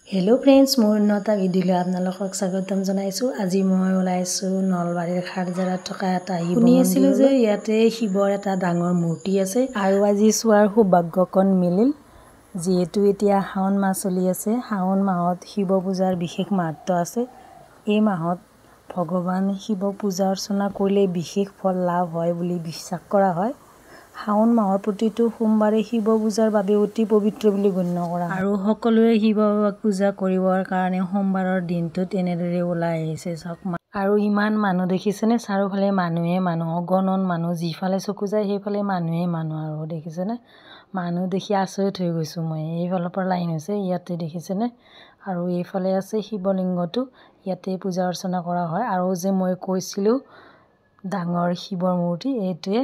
Hello' friends, মোৰ নটা ভিডিঅ'লৈ আপোনালোকক স্বাগতম জনাইছোঁ। আজি মই ওলাইছোঁ নলবাৰীৰ খাৰজাৰাত থকা এটা শিৱ মন্দিৰলৈ। যে ইয়াতে শিৱৰ এটা ডাঙৰ মূৰ্তি আছে আৰু আজি চোৱাৰ সৌভাগ্যকণ মিলিল। যিহেতু এতিয়া শাওণ মাহ চলি আছে, শাওণ মাহত শিৱ পূজাৰ বিশেষ মাহাত্ম্য আছে। এই মাহত ভগৱান শিৱ পূজা অৰ্চনা কৰিলে বিশেষ ফল লাভ হয় বুলি বিশ্বাস কৰা হয়। শাওণ মাহৰ প্ৰতিটো সোমবাৰে শিৱ পূজাৰ বাবে অতি পবিত্ৰ বুলি গণ্য কৰা হয় আৰু সকলোৱে শিৱ বাবাক পূজা কৰিবৰ কাৰণে সোমবাৰৰ দিনটোত এনেদৰে ওলাই আহিছে। চাওক আৰু ইমান মানুহ দেখিছেনে, চাৰিওফালে মানুহে মানুহ, অগণন মানুহ, যিফালে চকু যায় সেইফালে মানুহে মানুহ। আৰু দেখিছেনে, মানুহ দেখি আচৰিত হৈ গৈছোঁ মই। এইফালৰ পৰা লাইন হৈছে, ইয়াতে দেখিছেনে, আৰু এইফালে আছে শিৱলিংগটো, ইয়াতে পূজা অৰ্চনা কৰা হয়। আৰু যে মই কৈছিলোঁ ডাঙৰ শিৱৰ মূৰ্তি, এইটোৱে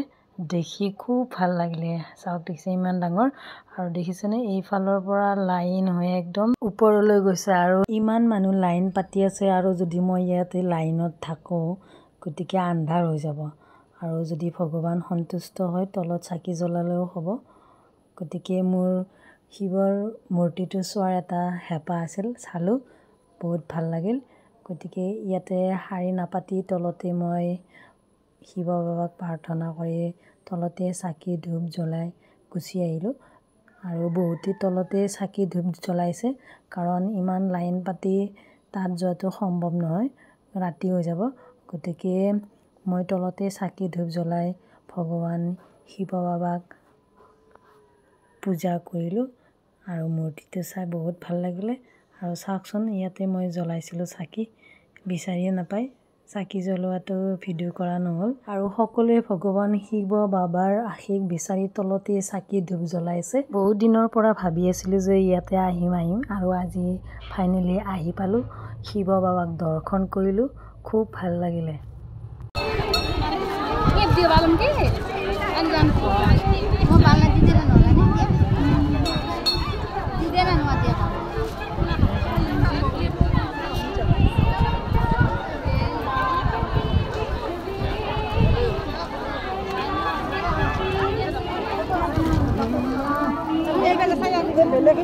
দেখি খুব ভাল লাগিলে। চাওক দেখিছে ইমান ডাঙৰ, আৰু দেখিছেনে এইফালৰ পৰা লাইন হৈ একদম ওপৰলৈ গৈছে আৰু ইমান মানুহ লাইন পাতি আছে। আৰু যদি মই ইয়াতে লাইনত থাকোঁ গতিকে আন্ধাৰ হৈ যাব, আৰু যদি ভগৱান সন্তুষ্ট হয় তলত চাকি জ্বলালেও হ'ব। গতিকে মোৰ শিৱৰ মূৰ্তিটো চোৱাৰ এটা হেঁপাহ আছিল, চালোঁ, বহুত ভাল লাগিল। গতিকে ইয়াতে শাৰী নাপাতি তলতে মই শিৱ বাবাক প্ৰাৰ্থনা কৰি তলতে চাকি ধূপ জ্বলাই গুচি আহিলোঁ। আৰু বহুতে তলতে চাকি ধূপ জ্বলাইছে, কাৰণ ইমান লাইন পাতি তাত যোৱাটো সম্ভৱ নহয়, ৰাতি হৈ যাব। গতিকে মই তলতে চাকি ধূপ জ্বলাই ভগৱান শিৱ বাবাক পূজা কৰিলোঁ। আৰু মূৰ্তিটো চাই বহুত ভাল লাগিলে। আৰু চাওকচোন ইয়াতে মই জ্বলাইছিলোঁ চাকি, বিচাৰিয়ে নাপায়, চাকি জ্বলোৱাটো ভিডিঅ' কৰা নহ'ল। আৰু সকলোৱে ভগৱান শিৱ বাবাৰ আশীষ বিচাৰি তলতে চাকি ধূপ জ্বলাইছে। বহুত দিনৰ পৰা ভাবি আছিলোঁ যে ইয়াতে আহিম আৰু আজি ফাইনেলি আহি পালোঁ। শিৱ বাবাক দৰ্শন কৰিলোঁ, খুব ভাল লাগিলে। বেলেগ